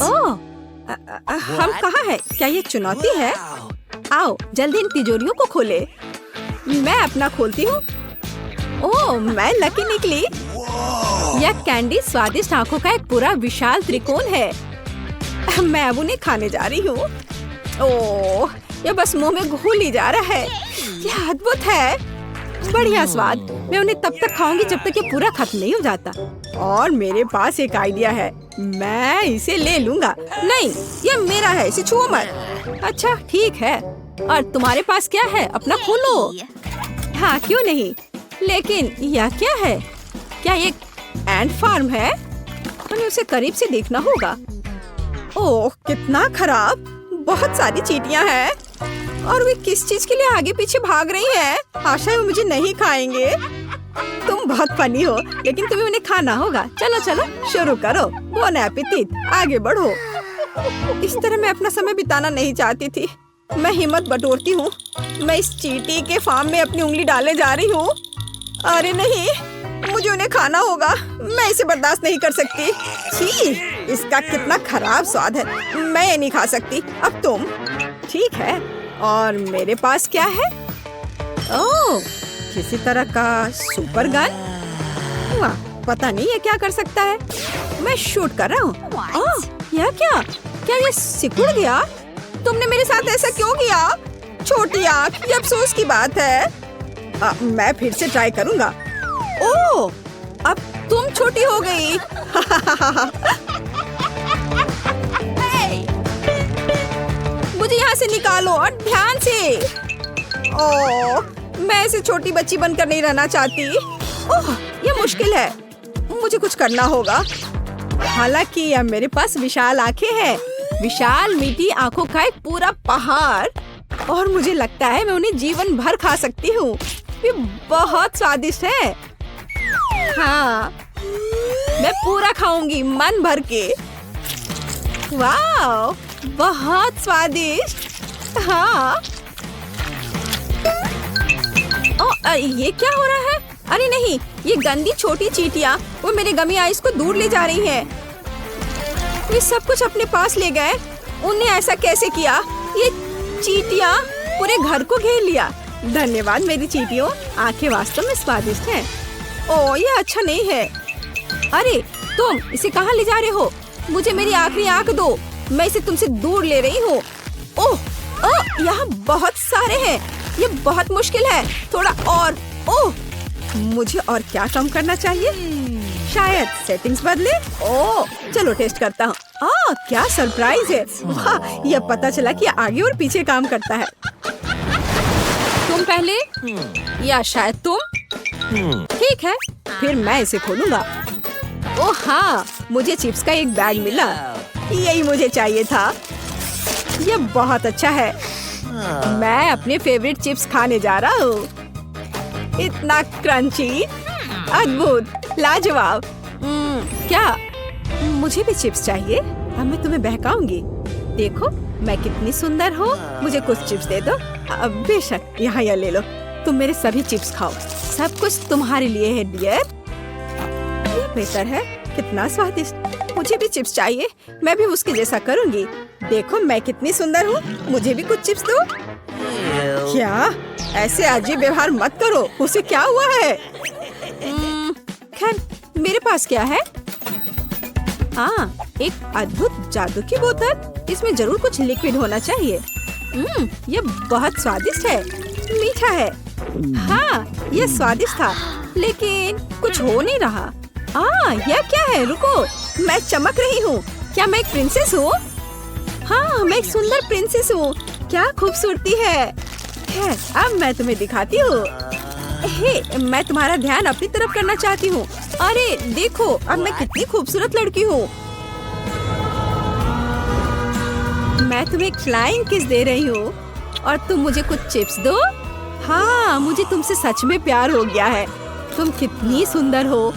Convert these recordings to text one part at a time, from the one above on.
ओह, हम कहाँ हैं? क्या ये चुनौती है? आओ जल्दी इन तिजोरियों को खोले। मैं अपना खोलती हूँ। ओह, मैं लकी निकली। यह कैंडी स्वादिष्ट आंखों का एक पूरा विशाल त्रिकोण है। मैं अब उन्हें खाने जा रही हूँ। ओह, यह बस मुंह में घुल ही जा रहा है। यह अद्भुत है, बढ़िया स्वाद। मैं उन्हें तब तक खाऊंगी जब तक ये पूरा खत्म नहीं हो जाता। और मेरे पास एक आइडिया है, मैं इसे ले लूंगा। नहीं, यह मेरा है, इसे छुओ मत। अच्छा ठीक है। और तुम्हारे पास क्या है? अपना खोलो। हाँ क्यों नहीं, लेकिन यह क्या है? क्या ये एंट फार्म है? हमें उसे करीब से देखना होगा। ओह कितना खराब, बहुत सारी चींटियां हैं और वे किस चीज के लिए आगे पीछे भाग रही हैं? आशा है वो मुझे नहीं खाएंगे। तुम बहुत फनी हो, लेकिन तुम्हें उन्हें खाना होगा। चलो चलो शुरू करो। बोन एपेटिट, आगे बढ़ो। इस तरह मैं अपना समय बिताना नहीं चाहती थी। मैं हिम्मत बटोरती हूँ। मैं इस चींटी के फार्म में अपनी उंगली डालने जा रही हूँ। अरे नहीं, मुझे उन्हें खाना होगा। मैं इसे बर्दाश्त नहीं कर सकती। छी, इसका कितना खराब स्वाद है। मैं ये नहीं खा सकती। अब तुम। ठीक है, और मेरे पास क्या है? ओह, किसी तरह का सुपर गन। वाह, पता नहीं ये क्या कर सकता है। मैं शूट कर रहा हूँ। ओह, यह क्या? क्या ये सिकुड़ गया? तुमने मेरे साथ ऐसा क्यों किया? छोटी आँख, ये अफसोस की बात है। मैं फिर से ट्राई करूँगा। ओह, अब तुम छोटी हो गई। मुझे यहाँ से निकालो और ध्यान से। ओह, मैं ऐसे छोटी बच्ची बनकर नहीं रहना चाहती। ओह, ये मुश्किल है। मुझे कुछ करना होगा। हालांकि अब मेरे पास विशाल आंखें हैं, विशाल मीठी आंखों का एक पूरा पहाड़, और मुझे लगता है मैं उन्हें जीवन भर खा सकती हूँ। ये बहुत स्वादिष्ट है। हाँ, मैं पूरा खाऊंगी मन भर के। वाह, बहुत स्वादिष्ट। हाँ। ये क्या हो रहा है? अरे नहीं, ये गंदी छोटी चींटियाँ वो मेरे गमी आइस को दूर ले जा रही हैं। वे सब कुछ अपने पास ले गए। उन्हें ऐसा कैसे किया? ये चींटियाँ पूरे घर को घेर लिया। धन्यवाद मेरी चींटियों, आंखें वास्तव में स्वादिष्ट हैं। ओह, ये अच्छा नहीं है। अरे तुम इसे कहाँ ले जा रहे हो? मुझे मेरी आखिरी आंख दो। मैं इसे तुमसे दूर ले रही हूँ। ओह, यहाँ बहुत सारे हैं। ये बहुत मुश्किल है। थोड़ा और। ओह, मुझे और क्या कम करना चाहिए? शायद सेटिंग्स बदले। ओह, चलो टेस्ट करता हूँ। क्या सरप्राइज है। वाह, यह पता चला कि आगे और पीछे काम करता है। तुम पहले या शायद तुम? ठीक है, फिर मैं इसे खोलूंगा। ओह हाँ, मुझे चिप्स का एक बैग मिला। यही मुझे चाहिए था। यह बहुत अच्छा है। मैं अपने फेवरेट चिप्स खाने जा रहा हूँ। इतना क्रंची, अद्भुत, लाजवाब। क्या मुझे भी चिप्स चाहिए? अब मैं तुम्हें बहकाऊंगी। देखो मैं कितनी सुंदर हूँ। मुझे कुछ चिप्स दे दो। बेशक, यहाँ यह ले लो। तुम मेरे सभी चिप्स खाओ। सब कुछ तुम्हारे लिए है डियर। ये बेहतर है, कितना स्वादिष्ट। मुझे भी चिप्स चाहिए। मैं भी उसके जैसा करूँगी। देखो मैं कितनी सुंदर हूँ। मुझे भी कुछ चिप्स दो। क्या? ऐसे अजीब व्यवहार मत करो। उसे क्या हुआ है? खैर, मेरे पास क्या है? हाँ, एक अद्भुत जादू की बोतल। इसमें जरूर कुछ लिक्विड होना चाहिए। ये बहुत स्वादिष्ट है, मीठा है। हाँ, ये स्वादिष्ट था, लेकिन कुछ हो नहीं रहा। यह क्या है? रुको, मैं चमक रही हूँ। क्या मैं एक प्रिंसेस हूँ? हाँ, मैं एक सुंदर प्रिंसेस हूँ। क्या खूबसूरती है। खैर, अब मैं तुम्हें दिखाती हूँ। हे, मैं तुम्हारा ध्यान अपनी तरफ करना चाहती हूँ। अरे देखो, अब मैं कितनी खूबसूरत लड़की हूँ। मैं तुम्हें फ्लाइंग किस दे रही हूँ और तुम मुझे कुछ चिप्स दो। हाँ, मुझे तुमसे सच में प्यार हो गया है। तुम कितनी सुंदर हो।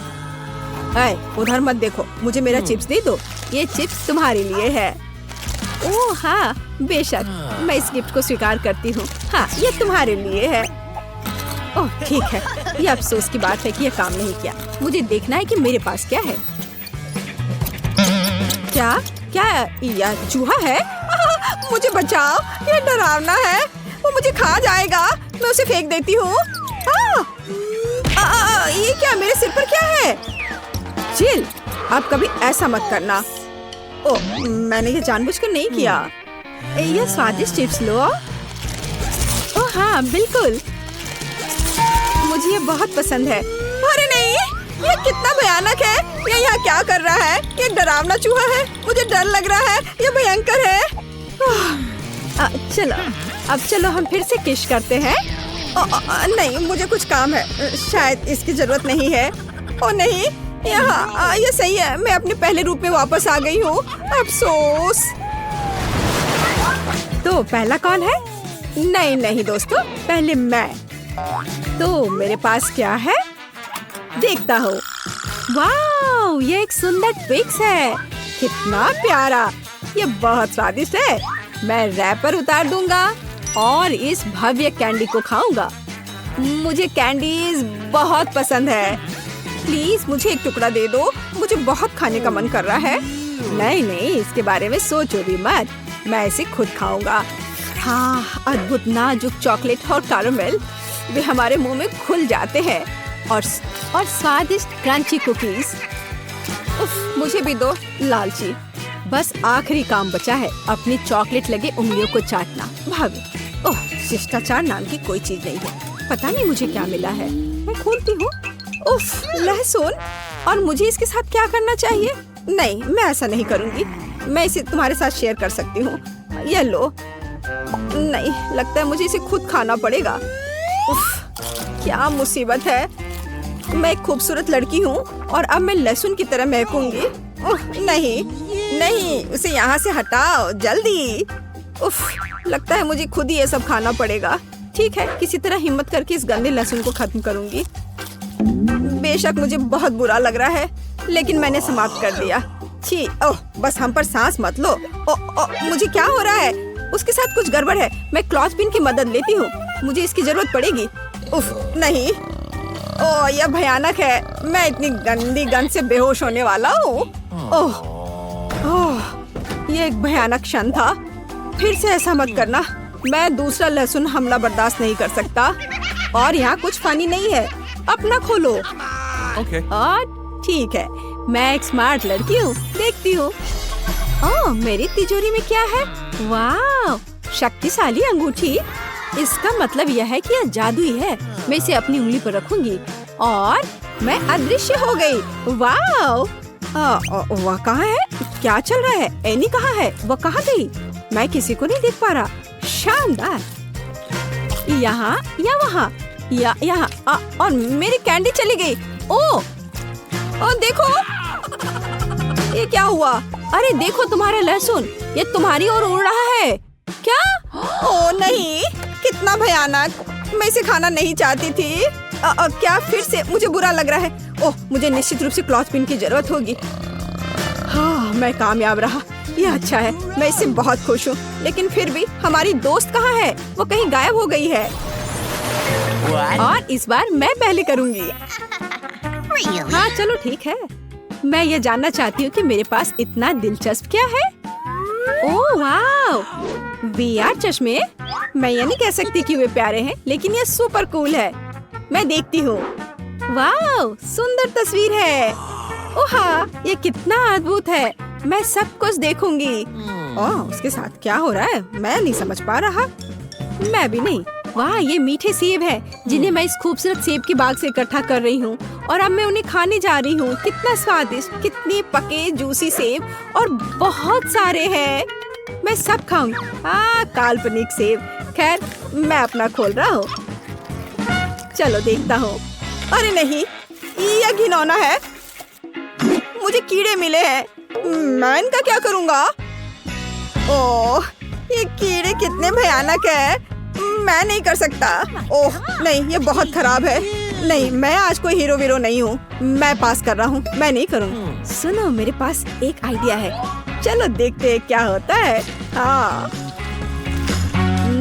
उधर मत देखो, मुझे मेरा चिप्स दे दो। ये चिप्स तुम्हारे लिए है। ओह हाँ, बेशक, मैं इस गिफ्ट को स्वीकार करती हूँ। हाँ, ये तुम्हारे लिए है। ओह ठीक है, ये अफसोस की बात है कि ये काम नहीं किया। मुझे देखना है कि मेरे पास क्या है। क्या क्या यह चूहा है? मुझे बचाओ, ये डरावना है, वो मुझे खा जाएगा। मैं उसे फेंक देती हूँ। ये क्या मेरे सिर पर क्या है? चिल, अब कभी ऐसा मत करना। ओ, मैंने ये जानबूझकर नहीं किया। ये स्वादिष्ट चिप्स लो। ओह हाँ, बिल्कुल, मुझे ये बहुत पसंद है। अरे नहीं, ये कितना भयानक है। ये यहाँ क्या कर रहा है? ये डरावना चूहा है, मुझे डर लग रहा है, ये भयंकर है। चलो, अब चलो हम फिर से किश करते हैं। नहीं, मुझे कुछ काम है, शायद इसकी जरूरत नहीं है। ओ नहीं, यहाँ ये सही है, मैं अपने पहले रूप में वापस आ गई हूँ। अफसोस। तो पहला कौन है? नहीं नहीं दोस्तों, पहले मैं। तो मेरे पास क्या है? देखता हूँ। वाओ, ये एक सुंदर ट्विक्स है। कितना प्यारा, ये बहुत स्वादिष्ट है। मैं रैपर उतार दूंगा और इस भव्य कैंडी को खाऊंगा। मुझे कैंडीज बहुत पसंद है। प्लीज मुझे एक टुकड़ा दे दो, मुझे बहुत खाने का मन कर रहा है। नहीं नहीं, इसके बारे में सोचो भी मत, मैं इसे खुद खाऊंगा। हाँ, अद्भुत नाजुक चॉकलेट और कैरामेल, वे हमारे मुंह में घुल जाते हैं। और स्वादिष्ट क्रंची कुकीज। उफ, मुझे भी दो लालची। बस आखिरी काम बचा है, अपनी चॉकलेट लगे उंगलियों को चाटना। भाभी, ओह, शिष्टाचार नाम की कोई चीज नहीं है। पता नहीं मुझे क्या मिला है। मैं खोलती हूँ। उफ, लहसुन। और मुझे इसके साथ क्या करना चाहिए? नहीं, मैं ऐसा नहीं करूँगी। मैं इसे तुम्हारे साथ शेयर कर सकती हूँ। ये लो। नहीं, लगता है मुझे इसे खुद खाना पड़ेगा। उफ, क्या मुसीबत है। मैं एक खूबसूरत लड़की हूँ और अब मैं लहसुन की तरह महकूंगी। नहीं नहीं, उसे यहाँ से हटाओ जल्दी। उफ, लगता है मुझे खुद ही ये सब खाना पड़ेगा। ठीक है, किसी तरह हिम्मत करके इस गंदे लहसुन को खत्म करूंगी। बेशक मुझे बहुत बुरा लग रहा है, लेकिन मैंने समाप्त कर दिया। छी, ओह, बस हम पर सांस मत लो। मुझे क्या हो रहा है? उसके साथ कुछ गड़बड़ है। मैं क्लॉथपिन की मदद लेती हूँ, मुझे इसकी जरूरत पड़ेगी। उफ, नहीं, ओह, यह भयानक है। मैं इतनी गंदी गंध से बेहोश होने वाला हूँ। ओह, ये एक भयानक क्षण था। फिर से ऐसा मत करना। मैं दूसरा लहसुन हमला बर्दाश्त नहीं कर सकता। और यहाँ कुछ फनी नहीं है। अपना खोलो। और ठीक है, मैं एक स्मार्ट लड़की हूँ, देखती हूँ। ओह, मेरी तिजोरी में क्या है? वाह, शक्तिशाली अंगूठी। इसका मतलब यह है कि यह जादुई है। मैं इसे अपनी उंगली पर रखूंगी और मैं अदृश्य हो गई। वाह, वह कहाँ है? क्या चल रहा है? एनी कहाँ है? वह कहाँ गई? मैं किसी को नहीं देख पा रहा। शानदार। यहाँ या वहाँ या यहाँ। और मेरी कैंडी चली गई। ओह, देखो, ये क्या हुआ? अरे देखो, तुम्हारा लहसुन, ये तुम्हारी ओर उड़ रहा है। क्या? ओह नहीं, कितना भयानक। मैं इसे खाना नहीं चाहती थी। क्या फिर से मुझे बुरा लग रहा है? ओह, मुझे निश्चित रूप से क्लॉथपिन की जरूरत होगी। हाँ, मैं कामयाब रहा, ये अच्छा है। मैं इससे बहुत खुश हूँ। लेकिन फिर भी हमारी दोस्त कहाँ है? वो कहीं गायब हो गई है। और इस बार मैं पहले करूँगी। हाँ चलो ठीक है। मैं ये जानना चाहती हूँ कि मेरे पास इतना दिलचस्प क्या है। ओह वाह, VR चश्मे। मैं ये नहीं कह सकती कि वे प्यारे हैं, लेकिन ये सुपर कूल है। मैं देखती हूँ। वाह, सुंदर तस्वीर है। ओह हाँ, ये कितना अद्भुत है। मैं सब कुछ देखूंगी। ओह, उसके साथ क्या हो रहा है? मैं नहीं समझ पा रहा। मैं भी नहीं। वाह, ये मीठे सेब है जिन्हें मैं इस खूबसूरत सेब की बाग से इकट्ठा कर रही हूँ और अब मैं उन्हें खाने जा रही हूँ। कितना स्वादिष्ट, कितने पके जूसी सेब और बहुत सारे हैं। मैं सब खाऊंगी। काल्पनिक सेब। खैर, मैं अपना खोल रहा हूँ। चलो देखता हूँ। अरे नहीं, यह घिनौना है। मुझे कीड़े मिले हैं। मैं इनका क्या करूँगा? ओह, ये कीड़े कितने भयानक है। मैं नहीं कर सकता। ओह नहीं, ये बहुत खराब है। नहीं, मैं आज कोई हीरो वीरो नहीं हूँ। मैं पास कर रहा हूँ, मैं नहीं करूँगी। सुनो, मेरे पास एक आइडिया है। चलो देखते हैं क्या होता है। हाँ,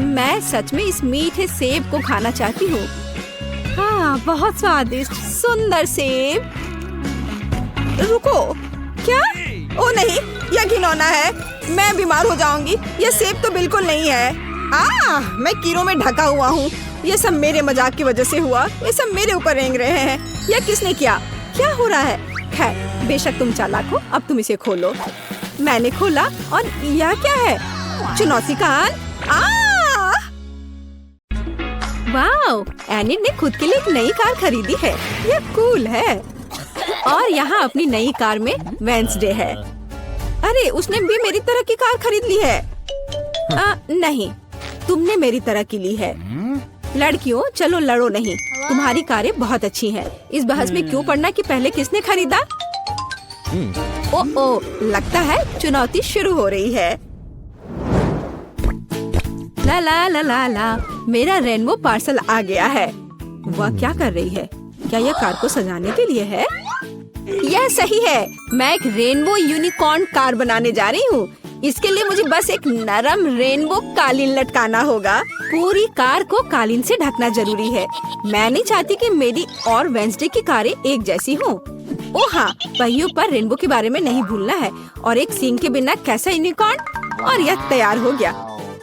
मैं सच में इस मीठे सेब को खाना चाहती हूँ। हाँ, बहुत स्वादिष्ट, सुंदर सेब। रुको, क्या? ओ नहीं, यह घिनौना है। मैं बीमार हो जाऊंगी। यह सेब तो बिल्कुल नहीं है। मैं कीड़ों में ढका हुआ हूँ। ये सब मेरे मजाक की वजह से हुआ। ये सब मेरे ऊपर रेंग रहे हैं। यह किसने किया? क्या हो रहा है? खैर, बेशक तुम चालाक हो। अब तुम इसे खोलो। मैंने खोला और यह क्या है? चुनौती का वाओ! एनिट ने खुद के लिए एक नई कार खरीदी है। यह कूल है। और यहाँ अपनी नई कार में वेंसडे है। अरे, उसने भी मेरी तरह की कार खरीद ली है। नहीं, तुमने मेरी तरह की ली है। लड़कियों, चलो लड़ो नहीं। तुम्हारी कारें बहुत अच्छी हैं। इस बहस में क्यों पड़ना कि पहले किसने खरीदा? ओ, लगता है चुनौती शुरू हो रही है। ला ला ला ला ला, मेरा रेनबो पार्सल आ गया है। वह क्या कर रही है? क्या यह कार को सजाने के लिए है? यह सही है। मैं एक रेनबो यूनिकॉर्न कार बनाने जा रही हूँ। इसके लिए मुझे बस एक नरम रेनबो कालीन लटकाना होगा। पूरी कार को कालीन से ढकना जरूरी है। मैं नहीं चाहती कि मेरी और वेंसडे की कारें एक जैसी हों। ओ हाँ, पहियों पर रेनबो के बारे में नहीं भूलना है। और एक सींग के बिना कैसा यूनिकॉर्न। और यह तैयार हो गया।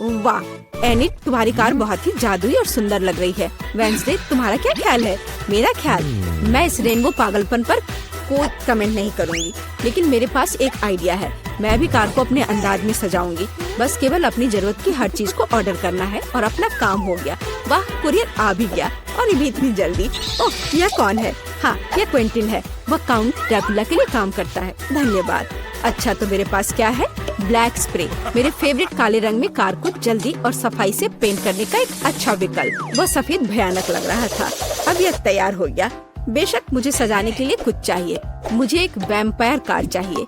वाह एनिट, तुम्हारी कार बहुत ही जादुई और सुंदर लग रही है। वेंसडे, तुम्हारा क्या ख्याल है? मेरा ख्याल, मैं इस रेनबो पागलपन पर कोई कमेंट नहीं करूँगी, लेकिन मेरे पास एक आइडिया है। मैं भी कार को अपने अंदाज में सजाऊंगी। बस केवल अपनी जरूरत की हर चीज को ऑर्डर करना है और अपना काम हो गया। वाह, कुरियर आ भी गया और ये भी इतनी जल्दी। ओह, यह कौन है? हाँ, यह क्विंटिन है। वह काउंट ड्रैकुला के लिए काम करता है। धन्यवाद। अच्छा, तो मेरे पास क्या है? ब्लैक स्प्रे, मेरे फेवरेट काले रंग में कार को जल्दी और सफाई से पेंट करने का एक अच्छा विकल्प। वह सफेद भयानक लग रहा था। अब यह तैयार हो गया। बेशक मुझे सजाने के लिए कुछ चाहिए। मुझे एक वैम्पायर कार चाहिए।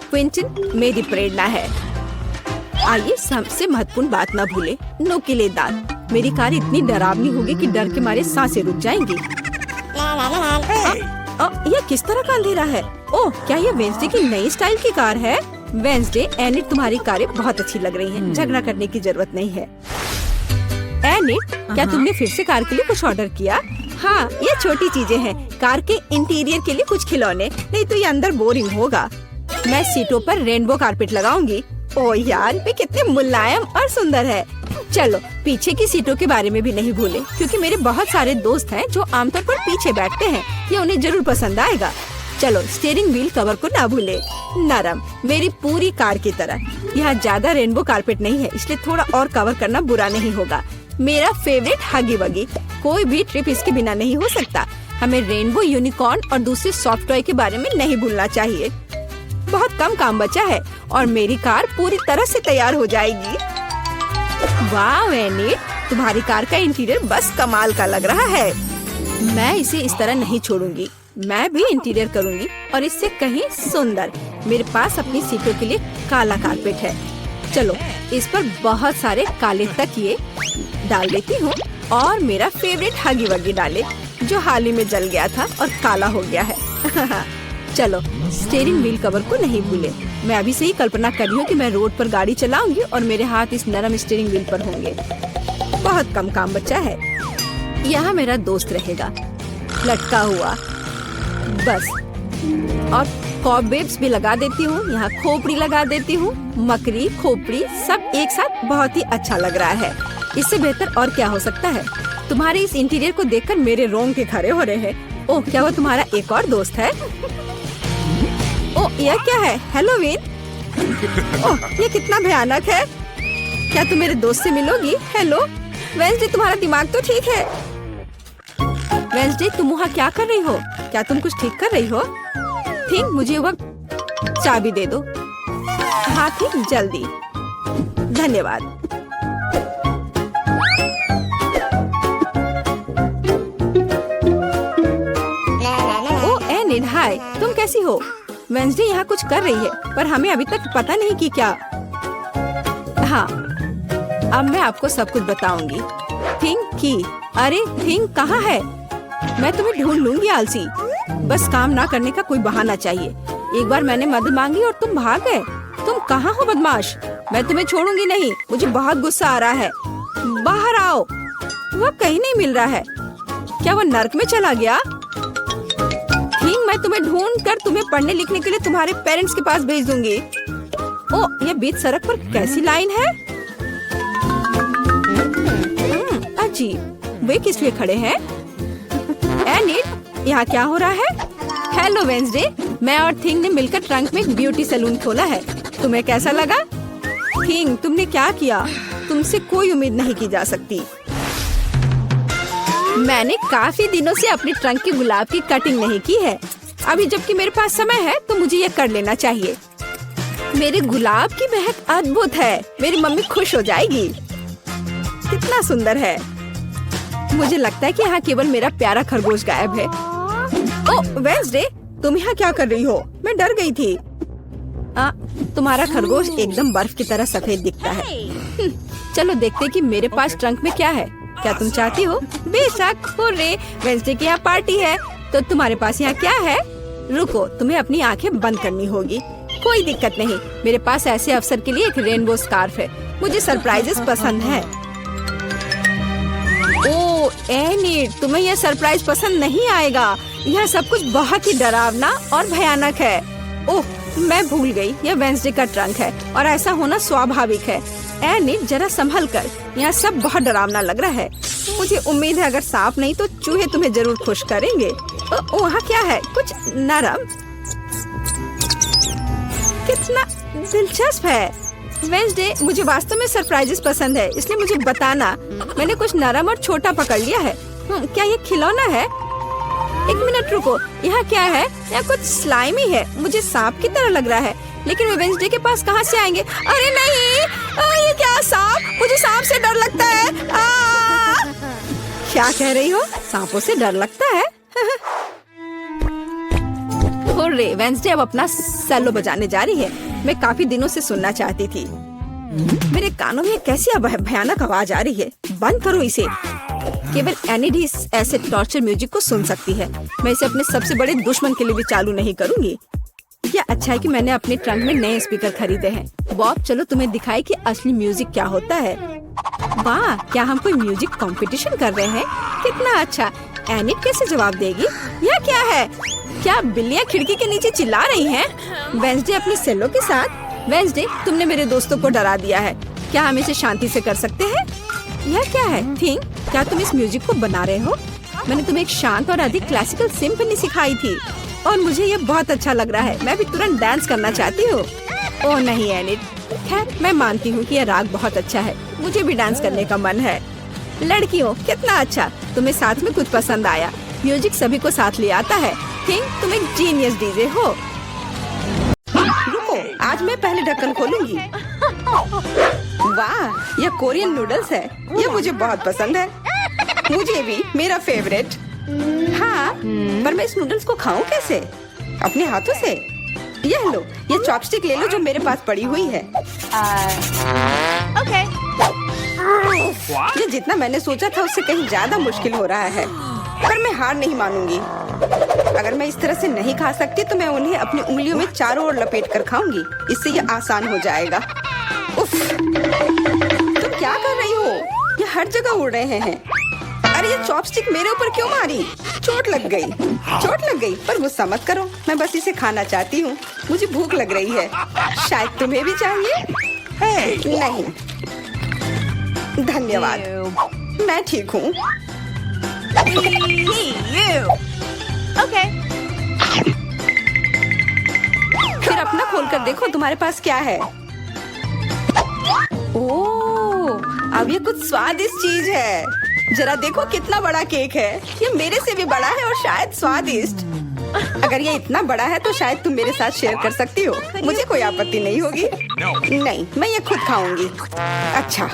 क्विंटन मेरी प्रेरणा है। आइए सबसे महत्वपूर्ण बात न भूले, नुकीले दांत। मेरी कार इतनी डरावनी होगी कि डर के मारे सांसें रुक जाएंगी। यह किस तरह का अंधेरा है? ओह, क्या यह वेंसडे की नई स्टाइल की कार है? वेंसडे, एनिट, तुम्हारी कारें बहुत अच्छी लग रही हैं। झगड़ा करने की जरूरत नहीं है। एनिट, क्या तुमने फिर से कार के लिए कुछ ऑर्डर किया? हाँ, ये छोटी चीजें हैं। कार के इंटीरियर के लिए कुछ खिलौने, नहीं तो ये अंदर बोरिंग होगा। मैं सीटों पर रेनबो कारपेट लगाऊंगी। ओह यार, वे कितने मुलायम और सुंदर है। चलो, पीछे की सीटों के बारे में भी नहीं भूले, क्योंकि मेरे बहुत सारे दोस्त हैं जो आमतौर पर पीछे बैठते हैं। ये उन्हें जरूर पसंद आएगा। चलो, स्टीयरिंग व्हील कवर को ना भूले। नरम, मेरी पूरी कार की तरह। यहाँ ज्यादा रेनबो कारपेट नहीं है, इसलिए थोड़ा और कवर करना बुरा नहीं होगा। मेरा फेवरेट हगी वगी। कोई भी ट्रिप इसके बिना नहीं हो सकता। हमें रेनबो यूनिकॉर्न और दूसरे सॉफ्ट टॉय के बारे में नहीं भूलना चाहिए। बहुत कम काम बचा है और मेरी कार पूरी तरह से तैयार हो जाएगी। वाह एनिट, तुम्हारी कार का इंटीरियर बस कमाल का लग रहा है। मैं इसे इस तरह नहीं छोड़ूंगी। मैं भी इंटीरियर करूंगी और इससे कहीं सुंदर। मेरे पास अपनी सीटों के लिए काला कारपेट है। चलो, इस पर बहुत सारे काले तकिए डाल देती हूँ और मेरा फेवरेट हगी वगी डाले, जो हाल ही में जल गया था और काला हो गया है। चलो, स्टीयरिंग व्हील कवर को नहीं भूले। मैं अभी से ही कल्पना कर रही हूँ कि मैं रोड पर गाड़ी चलाऊंगी और मेरे हाथ इस नरम स्टीयरिंग व्हील पर होंगे। बहुत कम काम बचा है। यहाँ मेरा दोस्त रहेगा, लटका हुआ। बस, और कॉबवेब्स भी लगा देती हूँ। यहाँ खोपड़ी लगा देती हूँ। मकड़ी, खोपड़ी सब एक साथ बहुत ही अच्छा लग रहा है। इससे बेहतर और क्या हो सकता है? तुम्हारे इस इंटीरियर को देखकर मेरे रोंगटे खड़े हो रहे हैं। ओह, क्या वो तुम्हारा एक और दोस्त है? ओह, यह क्या है? हैलोवीन? ओह, ये कितना भयानक है। क्या तुम मेरे दोस्त से मिलोगी? हेलो वेंसडे, तुम्हारा दिमाग तो ठीक है। वेंसडे, तुम वहाँ क्या कर रही हो? क्या तुम कुछ ठीक कर रही हो? थिंक, मुझे वह चाबी दे दो। हाँ थिंक, जल्दी। धन्यवाद। ओह एनिट, हाय, तुम कैसी हो? वेंसडे यहाँ कुछ कर रही है, पर हमें अभी तक पता नहीं कि क्या। हाँ, अब मैं आपको सब कुछ बताऊंगी। थिंक की, अरे थिंक कहाँ है? मैं तुम्हें ढूंढ लूंगी आलसी। बस काम ना करने का कोई बहाना चाहिए। एक बार मैंने मदद मांगी और तुम भाग गए। तुम कहाँ हो बदमाश? मैं तुम्हें छोड़ूंगी नहीं। मुझे बहुत गुस्सा आ रहा है। बाहर आओ। वह कहीं नहीं मिल रहा है। क्या वो नर्क में चला गया? थिंक, मैं तुम्हें ढूंढ कर तुम्हें पढ़ने लिखने के लिए तुम्हारे पेरेंट्स के पास भेज दूंगी। ओ, ये बीच सड़क पर कैसी लाइन है? अजीब, वे किस लिए खड़े हैं? एनिड, यहाँ क्या हो रहा है? हेलो वेंसडे, मैं और थिंग ने मिलकर ट्रंक में एक ब्यूटी सैलून खोला है। तुम्हें कैसा लगा? थिंग, तुमने क्या किया? तुमसे कोई उम्मीद नहीं की जा सकती। मैंने काफी दिनों से अपने ट्रंक के गुलाब की कटिंग नहीं की है। अभी जबकि मेरे पास समय है तो मुझे ये कर लेना चाहिए। मेरे गुलाब की महक अद्भुत है। मेरी मम्मी खुश हो जाएगी। कितना सुंदर है। मुझे लगता है कि यहाँ केवल मेरा प्यारा खरगोश गायब है। ओह वेंसडे, तुम यहाँ क्या कर रही हो? मैं डर गई थी। तुम्हारा खरगोश एकदम बर्फ की तरह सफेद दिखता है। चलो देखते कि मेरे पास ट्रंक में क्या है। क्या तुम चाहती हो? बेशक। हुर्रे, वेंसडे की यहाँ पार्टी है। तो तुम्हारे पास यहाँ क्या है? रुको, तुम्हें अपनी आंखें बंद करनी होगी। कोई दिक्कत नहीं, मेरे पास ऐसे अवसर के लिए एक रेनबो स्कार्फ है। मुझे सरप्राइजेस पसंद है। ओह एनिड, तुम्हें यह सरप्राइज पसंद नहीं आएगा। यह सब कुछ बहुत ही डरावना और भयानक है। ओह, मैं भूल गई, यह वेंसडे का ट्रंक है और ऐसा होना स्वाभाविक है। एनिड, जरा संभल कर। यहाँ सब बहुत डरावना लग रहा है। मुझे उम्मीद है अगर सांप नहीं तो चूहे तुम्हें जरूर खुश करेंगे। वहाँ क्या है? कुछ नरम। कितना दिलचस्प है। वेंसडे, मुझे वास्तव में सरप्राइजेस पसंद है, इसलिए मुझे बताना। मैंने कुछ नरम और छोटा पकड़ लिया है। क्या ये खिलौना है? एक मिनट रुको, यहाँ क्या है? यहाँ कुछ स्लाइमी है। मुझे सांप की तरह लग रहा है, लेकिन वे वेंसडे के पास कहाँ से आएंगे? अरे नहीं, ये क्या सांप? मुझे सांप से डर लगता है। क्या कह रही हो? सांपों से डर लगता है? हुर्रे, वेंसडे अब अपना सेलो बजाने जा रही है। मैं काफी दिनों से सुनना चाहती थी। मेरे कानों में कैसी भयानक आवाज आ रही है। बंद करो इसे। केवल एनिड ही ऐसे टॉर्चर म्यूजिक को सुन सकती है। मैं इसे अपने सबसे बड़े दुश्मन के लिए भी चालू नहीं करूंगी। क्या अच्छा है कि मैंने अपने ट्रंक में नए स्पीकर खरीदे हैं। बॉब, चलो तुम्हें दिखाए कि असली म्यूजिक क्या होता है। वाह, क्या हम कोई म्यूजिक कंपटीशन कर रहे हैं? कितना अच्छा। एनिड कैसे जवाब देगी? यह क्या है? क्या बिल्लियाँ खिड़की के नीचे चिल्ला रही हैं? वेंसडे अपने सेलो के साथ। वेंसडे, तुमने मेरे दोस्तों को डरा दिया है। क्या हम इसे शांति से कर सकते हैं? यह क्या है? थिंग, क्या तुम इस म्यूजिक को बना रहे हो? मैंने तुम्हें एक शांत और अधिक क्लासिकल सिम्फनी सिखाई थी और मुझे ये बहुत अच्छा लग रहा है। मैं भी तुरंत डांस करना चाहती हूँ। ओह नहीं एनिड, खैर मैं मानती हूँ कि यह राग बहुत अच्छा है। मुझे भी डांस करने का मन है। लड़कियों, कितना अच्छा, तुम्हें साथ में कुछ पसंद आया। म्यूजिक सभी को साथ ले आता है। थिंग, तुम एक जीनियस डीजे हो। रुको, आज मैं पहले ढक्कन खोलूंगी। वाह, यह कोरियन नूडल्स है। यह मुझे बहुत पसंद है। मुझे भी, मेरा फेवरेट। हाँ, पर मैं इस नूडल्स को खाऊं कैसे? अपने हाथों से? यह लो, यह चॉपस्टिक ले लो जो मेरे पास पड़ी हुई है। Okay. ये जितना मैंने सोचा था उससे कहीं ज्यादा मुश्किल हो रहा है, पर मैं हार नहीं मानूंगी। अगर मैं इस तरह से नहीं खा सकती तो मैं उन्हें अपनी उंगलियों में चारों ओर लपेट कर खाऊंगी। इससे ये आसान हो जाएगा। उफ, तुम क्या कर रही हो? ये हर जगह उड़ रहे हैं। अरे ये चॉपस्टिक मेरे ऊपर क्यों मारी? चोट लग गई। पर गुस्सा मत करो, मैं बस इसे खाना चाहती हूँ। मुझे भूख लग रही है। शायद तुम्हें भी चाहिए? नहीं, धन्यवाद, मैं ठीक हूँ। Okay. फिर अपना खोल कर देखो तुम्हारे पास क्या है। ओह, अब ये कुछ स्वादिष्ट चीज है। जरा देखो कितना बड़ा केक है। ये मेरे से भी बड़ा है और शायद स्वादिष्ट। अगर ये इतना बड़ा है तो शायद तुम मेरे साथ शेयर कर सकती हो। मुझे कोई आपत्ति नहीं होगी। नहीं, मैं ये खुद खाऊंगी। अच्छा,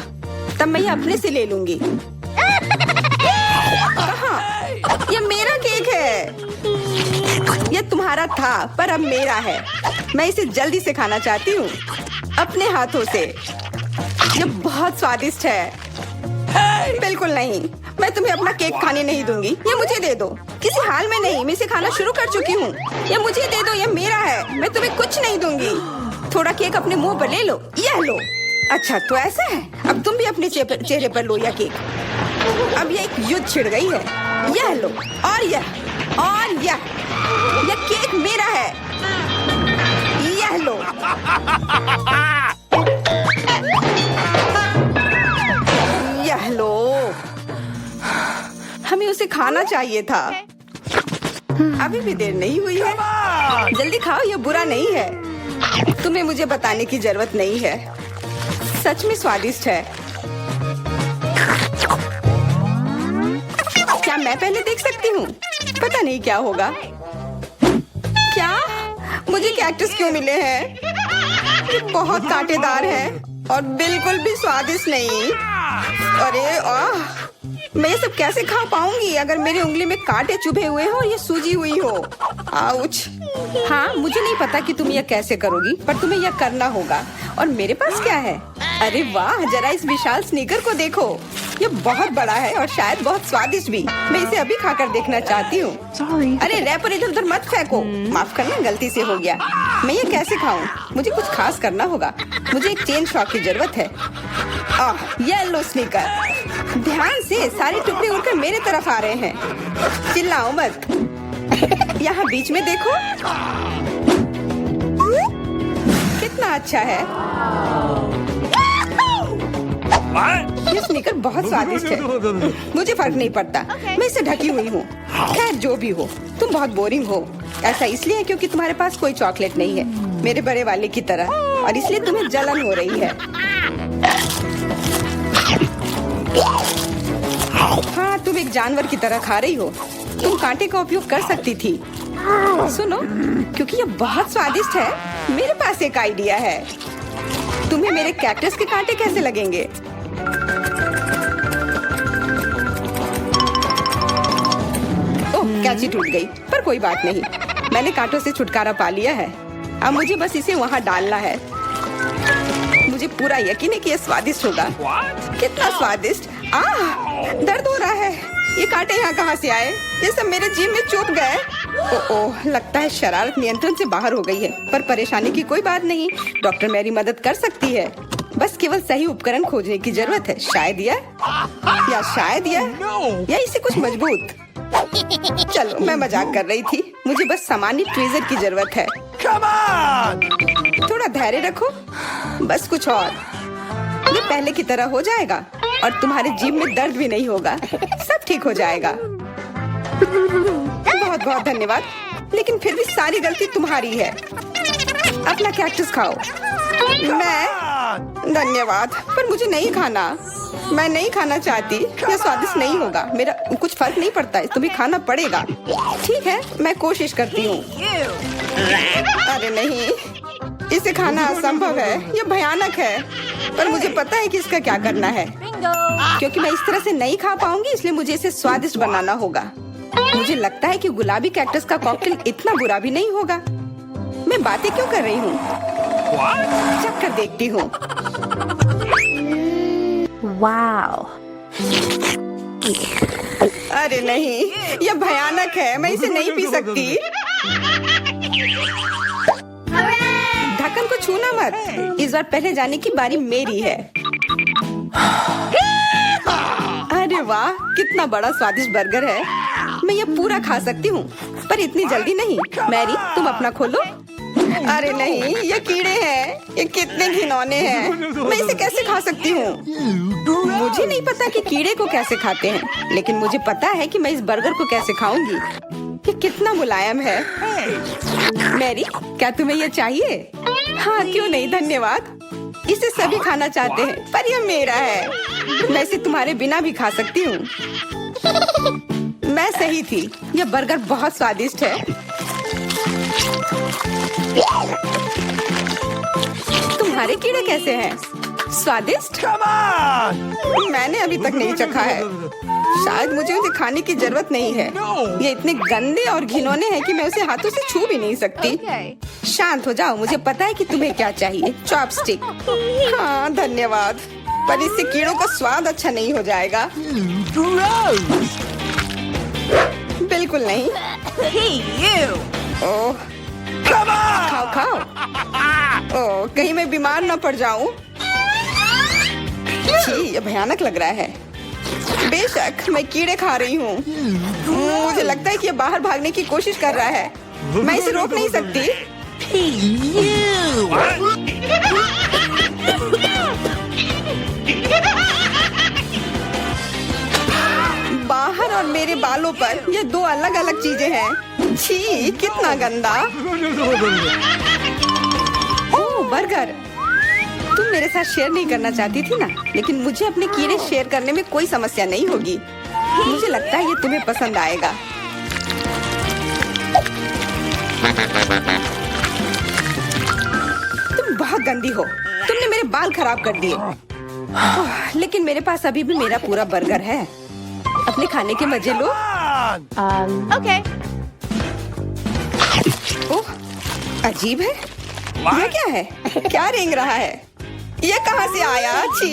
तब मैं ये अपने से ले लूंगी। कहाँ? ये मेरा केक है। ये तुम्हारा था पर अब मेरा है। मैं इसे जल्दी से खाना चाहती हूँ, अपने हाथों से। ये बहुत स्वादिष्ट है। बिल्कुल नहीं, मैं तुम्हें अपना केक खाने नहीं दूंगी। ये मुझे दे दो। किसी हाल में नहीं, मैं इसे खाना शुरू कर चुकी हूँ। ये मुझे दे दो, ये मेरा है। मैं तुम्हें कुछ नहीं दूंगी। थोड़ा केक अपने मुंह पर ले लो। यह लो। अच्छा, तो ऐसा है। अब तुम भी अपने चेहरे पर लो यह केक। अब ये एक युद्ध छिड़ गई है। यह लो और यह केक मेरा है। यह लो। यह लो। हमें उसे खाना चाहिए था। अभी भी देर नहीं हुई है। जल्दी खाओ, यह बुरा नहीं है। तुम्हें मुझे बताने की जरूरत नहीं है। सच में स्वादिष्ट है। क्या मैं पहले देख सकती हूँ? पता नहीं क्या होगा। क्या मुझे कैक्टस क्यों मिले हैं? ये बहुत कांटेदार है और बिल्कुल भी स्वादिष्ट नहीं। अरे मैं ये सब कैसे खा पाऊंगी अगर मेरी उंगली में कांटे चुभे हुए हो और ये सूजी हुई हो। आउच। हाँ, मुझे नहीं पता कि तुम यह कैसे करोगी, पर तुम्हें यह करना होगा। और मेरे पास क्या है? अरे वाह, जरा इस विशाल स्नीकर को देखो। ये बहुत बड़ा है और शायद बहुत स्वादिष्ट भी। मैं इसे अभी खाकर देखना चाहती हूँ। अरे रैपर इधर उधर मत फेंको। माफ करना, गलती से हो गया। मैं ये कैसे खाऊं? मुझे कुछ खास करना होगा। मुझे एक चेन शॉक की जरूरत है। Yellow sneaker. ध्यान से, सारे टुकड़े उड़कर मेरे तरफ आ रहे हैं। चिल्लाओ मत। यहाँ बीच में देखो। कितना अच्छा है। ये स्नीकर बहुत स्वादिष्ट है। मुझे फर्क नहीं पड़ता। मैं इसे ढकी हुई हूँ। खैर जो भी हो, तुम बहुत बोरिंग हो। ऐसा इसलिए है क्योंकि तुम्हारे पास कोई चॉकलेट नहीं है, मेरे बड़े वाले की तरह, और इसलिए तुम्हें जलन हो रही है। हाँ, तुम एक जानवर की तरह खा रही हो। तुम कांटे का उपयोग कर सकती थी। सुनो, क्योंकि ये बहुत स्वादिष्ट है, मेरे पास एक आइडिया है। तुम्हें मेरे कैक्टस के कांटे कैसे लगेंगे? ओह, कैंची टूट गई, पर कोई बात नहीं। मैंने कांटों से छुटकारा पा लिया है। अब मुझे बस इसे वहाँ डालना है। मुझे पूरा यकीन है कि यह स्वादिष्ट होगा। कितना स्वादिष्ट। दर्द हो रहा है। ये कांटे यहाँ कहाँ से आए? ये सब मेरे जीभ में चुभ गए। ओह, लगता है शरारत नियंत्रण से बाहर हो गई है, पर परेशानी की कोई बात नहीं। डॉक्टर मेरी मदद कर सकती है। बस केवल सही उपकरण खोजने की जरूरत है। शायद या इसे कुछ मजबूत। चलो, मैं मजाक कर रही थी। मुझे बस सामान्य ट्वीजर की जरूरत है। थोड़ा धैर्य रखो, बस कुछ और। ये पहले की तरह हो जाएगा और तुम्हारे जीभ में दर्द भी नहीं होगा। सब ठीक हो जाएगा। बहुत बहुत धन्यवाद, लेकिन फिर भी सारी गलती तुम्हारी है। अपना कैक्टस खाओ। मैं? धन्यवाद, पर मुझे नहीं खाना। मैं नहीं खाना चाहती। यह स्वादिष्ट नहीं होगा। मेरा कुछ फर्क नहीं पड़ता है, तुम्हें खाना पड़ेगा। ठीक है, मैं कोशिश करती हूँ। अरे नहीं, इसे खाना असंभव है। यह भयानक है, पर मुझे पता है कि इसका क्या करना है। क्योंकि मैं इस तरह से नहीं खा पाऊंगी, इसलिए मुझे इसे स्वादिष्ट बनाना होगा। मुझे लगता है कि गुलाबी कैक्टस का कॉकटेल इतना बुरा भी नहीं होगा। मैं बातें क्यों कर रही हूँ? चख कर देखती हूँ। Wow. अरे नहीं, यह भयानक है। मैं इसे नहीं पी सकती। ढक्कन को छूना मत। इस बार पहले जाने की बारी मेरी है। अरे वाह, कितना बड़ा स्वादिष्ट बर्गर है। मैं ये पूरा खा सकती हूँ, पर इतनी जल्दी नहीं। मैरी, तुम अपना खोलो। अरे नहीं, ये कीड़े हैं। ये कितने घिनौने हैं। मैं इसे कैसे खा सकती हूँ? मुझे नहीं पता कि कीड़े को कैसे खाते हैं, लेकिन मुझे पता है कि मैं इस बर्गर को कैसे खाऊंगी। ये कितना मुलायम है। मैरी, क्या तुम्हें ये चाहिए? हाँ, क्यों नहीं, धन्यवाद। इसे सभी खाना चाहते हैं, पर यह मेरा है। मैं इसे तुम्हारे बिना भी खा सकती हूँ। मैं सही थी, यह बर्गर बहुत स्वादिष्ट है। तुम्हारे कीड़े कैसे हैं? स्वादिष्ट? मैंने अभी तक नहीं चखा है। शायद मुझे उसे खाने की जरूरत नहीं है। ये इतने गंदे और घिनौने हैं कि मैं उसे हाथों से छू भी नहीं सकती। शांत हो जाओ, मुझे पता है कि तुम्हें क्या चाहिए। चॉपस्टिक। हाँ, धन्यवाद, पर इससे कीड़ों का स्वाद अच्छा नहीं हो जाएगा। बिल्कुल नहीं। ओह, खाओ खाओ। ओह, कहीं मैं बीमार न पड़ जाऊं। छी, ये भयानक लग रहा है। बेशक मैं कीड़े खा रही हूँ। मुझे लगता है कि ये बाहर भागने की कोशिश कर रहा है। मैं इसे रोक नहीं सकती। बाहर और मेरे बालों पर ये दो अलग अलग चीजें हैं। छी, कितना गंदा। ओह, बर्गर। तुम मेरे साथ शेयर नहीं करना चाहती थी ना, लेकिन मुझे अपने कीड़े शेयर करने में कोई समस्या नहीं होगी। मुझे लगता है ये तुम्हें पसंद आएगा। तुम बहुत गंदी हो। तुमने मेरे बाल खराब कर दिए। लेकिन मेरे पास अभी भी मेरा पूरा बर्गर है। अपने खाने के मजे लो। Okay. ओह, अजीब है। ये क्या है? क्या रेंग रहा है? ये कहाँ से आया? छी,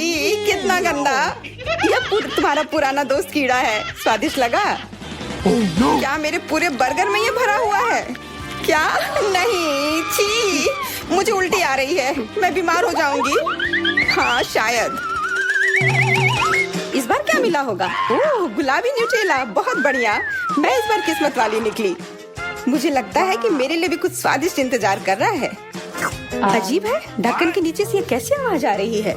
कितना गंदा। ये तुम्हारा पुराना दोस्त कीड़ा है। स्वादिष्ट लगा? क्या मेरे पूरे बर्गर में ये भरा हुआ है? क्या? नहीं, छी, मुझे उल्टी आ रही है। मैं बीमार हो जाऊंगी। हाँ, शायद। इस बार क्या मिला होगा? ओह, गुलाबी न्यूटेला, बहुत बढ़िया। मैं इस बार किस्मत वाली निकली। मुझे लगता है कि मेरे लिए भी कुछ स्वादिष्ट इंतजार कर रहा है। अजीब है, ढक्कन के नीचे से ये कैसी आवाज आ रही है?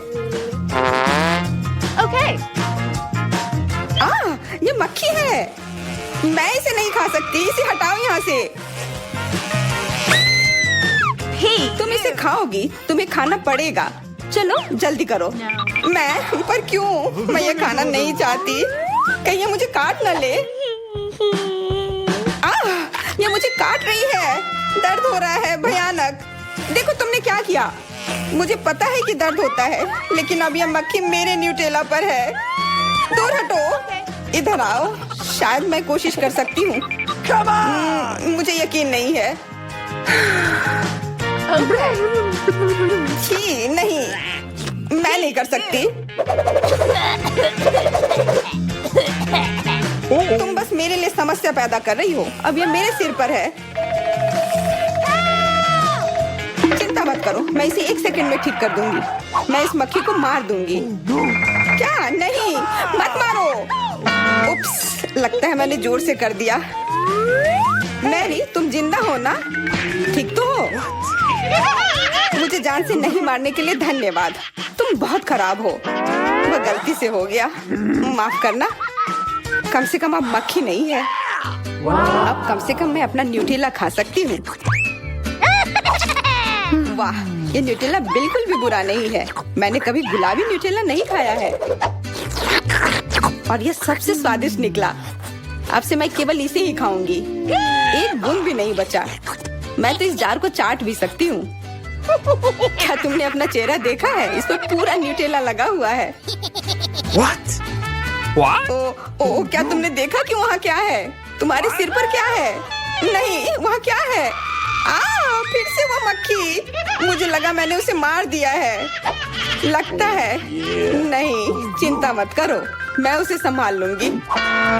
Okay. ये मक्खी है। मैं इसे नहीं खा सकती। इसे हटाओ यहाँ से। Hey. तुम इसे खाओगी? तुम्हें खाना पड़ेगा। चलो जल्दी करो। मैं पर क्यों? मैं ये खाना नहीं चाहती। कहीं ये मुझे काट न ले। ये मुझे काट रही है। दर्द हो रहा है भयानक। देखो तुमने क्या किया। मुझे पता है कि दर्द होता है, लेकिन अब ये मक्खी मेरे न्यूटेला पर है। दूर हटो। इधर आओ। शायद मैं कोशिश कर सकती हूँ। मुझे यकीन नहीं है। छी, नहीं, मैं नहीं कर सकती। तुम बस मेरे लिए समस्या पैदा कर रही हो। अब ये मेरे सिर पर है। चिंता मत करो, मैं इसे 1 सेकंड में ठीक कर दूंगी। मैं इस मक्खी को मार दूंगी। क्या? नहीं, मत मारो। उप्स, लगता है मैंने जोर से कर दिया। मैरी, तुम जिंदा हो ना? ठीक तो हो? मुझे जान से नहीं मारने के लिए धन्यवाद। तुम बहुत खराब हो। वह गलती से हो गया। माफ करना। कम से कम अब मक्खी नहीं है। अब कम से कम मैं अपना न्यूटेला खा सकती हूँ। वाह, ये न्यूटेला बिल्कुल भी बुरा नहीं है। मैंने कभी गुलाबी न्यूटेला नहीं खाया है और ये सबसे स्वादिष्ट निकला। अब से मैं केवल इसे ही खाऊंगी। एक बूंद भी नहीं बचा। मैं तो इस जार को चाट भी सकती हूँ। क्या तुमने अपना चेहरा देखा है? इस पर पूरा न्यूटेला लगा हुआ है। What? What? ओ, क्या तुमने देखा कि वहाँ क्या है? तुम्हारे सिर पर क्या है? नहीं, वहाँ क्या है? फिर से वो मक्खी। मुझे लगा मैंने उसे मार दिया है। लगता है नहीं। चिंता मत करो, मैं उसे संभाल लूंगी।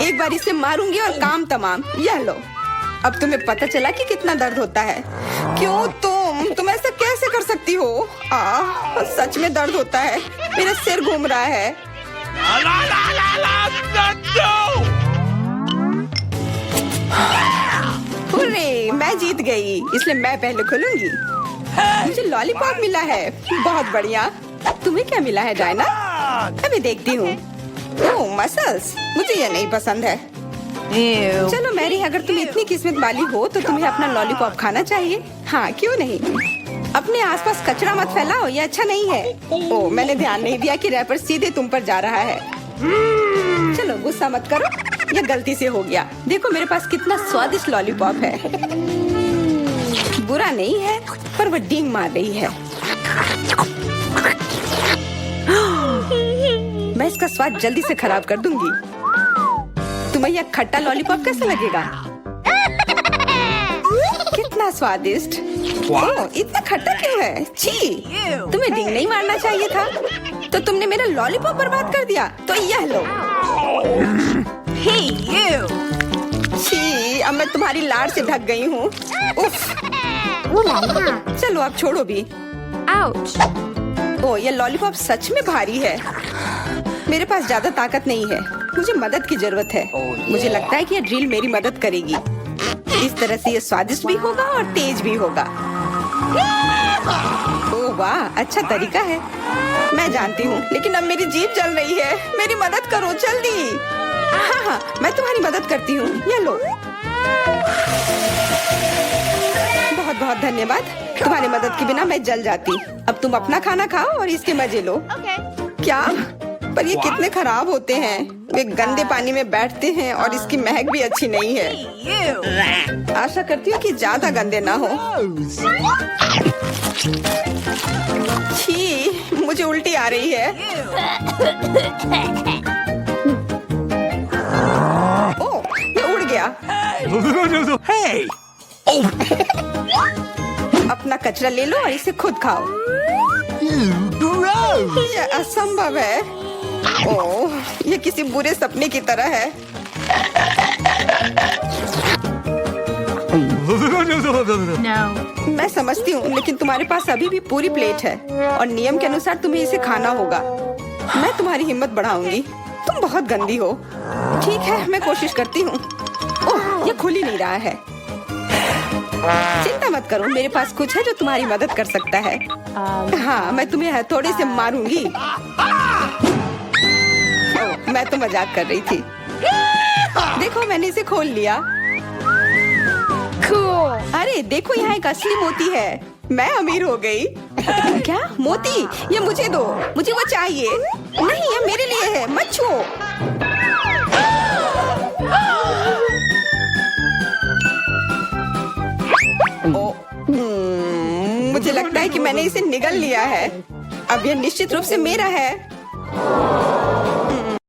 एक बार इसे मारूंगी और काम तमाम। यह लो। अब तुम्हें पता चला कि कितना दर्द होता है। क्यों तुम ऐसा कैसे कर सकती हो? सच में दर्द होता है। मेरा सिर घूम रहा है। हुर्रे, मैं जीत गई, इसलिए मैं पहले खोलूंगी। मुझे लॉलीपॉप मिला है। बहुत बढ़िया। तुम्हें क्या मिला है डायना? अभी देखती हूँ। ओह, मसल्स। मुझे ये नहीं पसंद है। Ew. चलो मैरी, अगर तुम इतनी किस्मत वाली हो तो तुम्हें अपना लॉलीपॉप खाना चाहिए। हाँ, क्यों नहीं। अपने आसपास कचरा मत फैलाओ, ये अच्छा नहीं है। ओह, मैंने ध्यान नहीं दिया कि रैपर सीधे तुम पर जा रहा है। चलो गुस्सा मत करो, ये गलती से हो गया। देखो मेरे पास कितना स्वादिष्ट लॉलीपॉप है। बुरा नहीं है, पर वो डींग मार रही है। मैं इसका स्वाद जल्दी से खराब कर दूंगी। तुम्हें यह खट्टा लॉलीपॉप कैसा लगेगा? कितना स्वादिष्ट। ओह, इतना खट्टा क्यों है? छी, तुम्हें डींग नहीं मारना चाहिए था। तो तुमने मेरा लॉलीपॉप बर्बाद कर दिया। तो यह लो। Hey, you. छी, अब मैं तुम्हारी लाड़ से ढक गई हूँ। उफ। चलो अब छोड़ो भी। Ouch. ओह, ये लॉलीपॉप सच में भारी है। मेरे पास ज्यादा ताकत नहीं है। मुझे मदद की जरूरत है। मुझे लगता है कि ये ड्रिल मेरी मदद करेगी। इस तरह से ये स्वादिष्ट भी होगा और तेज भी होगा। ओह वाह, अच्छा तरीका है। मैं जानती हूँ, लेकिन अब मेरी जीभ जल रही है। मेरी मदद करो जल्दी। हाँ हाँ, मैं तुम्हारी मदद करती हूँ। ये लो। बहुत बहुत धन्यवाद। तुम्हारी मदद के बिना मैं जल जाती। अब तुम अपना खाना खाओ और इसके मजे लो। Okay. क्या? पर ये कितने खराब होते हैं। वे गंदे पानी में बैठते हैं और इसकी महक भी अच्छी नहीं है। You. आशा करती हूँ कि ज्यादा गंदे ना हो। छी, मुझे उल्टी आ रही है। ओह, ये उड़ गया। Hey! अपना कचरा ले लो और इसे खुद खाओ। Gross! ये असंभव है। ओह, ये किसी बुरे सपने की तरह है। No. मैं समझती हूँ, लेकिन तुम्हारे पास अभी भी पूरी प्लेट है और नियम के अनुसार तुम्हें इसे खाना होगा। मैं तुम्हारी हिम्मत बढ़ाऊंगी। तुम बहुत गंदी हो। ठीक है, मैं कोशिश करती हूँ। ओह, ये खुल ही नहीं रहा है। चिंता मत करो, मेरे पास कुछ है जो तुम्हारी मदद कर सकता है। हाँ, मैं तुम्हें हथौड़े से मारूंगी। ओह, मैं तो मजाक कर रही थी। देखो, मैंने इसे खोल लिया। Cool. अरे देखो, यहाँ एक असली मोती है। मैं अमीर हो गई। क्या? मोती? ये मुझे दो। मुझे वो चाहिए। नहीं, ये मेरे लिए है। मत छुओ। मुझे लगता है कि मैंने इसे निगल लिया है। अब यह निश्चित रूप से मेरा है।